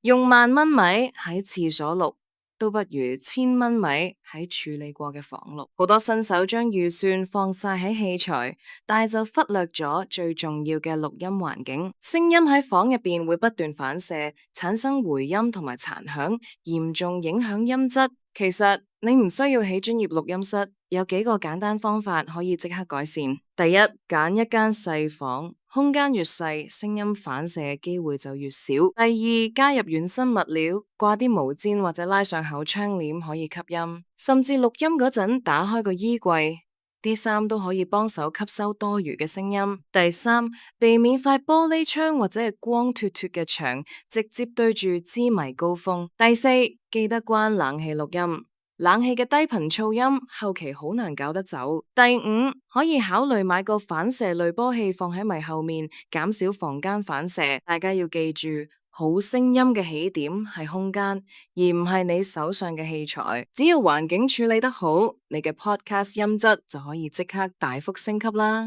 用10000米喺廁所錄，都不如1000蚊米喺處理過嘅房錄。好多新手將預算放晒喺器材，但係就忽略咗最重要嘅錄音環境。聲音喺房入邊會不斷反射，產生回音同埋殘響，嚴重影響音質。其實你唔需要起專業錄音室，有幾個簡單方法可以即刻改善。第一，揀一間細房，空間越細，聲音反射嘅機會就越少。第二，加入軟身物料，掛啲毛氈或者拉上口窗簾可以吸音，甚至錄音嗰陣打開個衣櫃，啲衫都可以幫手吸收多餘嘅聲音。第三，避免塊玻璃窗或者係光脫脫嘅牆直接對住支迷高峰。第四，記得關冷氣錄音，冷氣嘅低頻噪音後期好難搞得走。第五，可以考慮買個反射濾波器放喺咪後面，減少房間反射。大家要記住，好聲音嘅起點係空間，而唔係你手上嘅器材。只要環境處理得好，你嘅 podcast 音質就可以即刻大幅升級啦。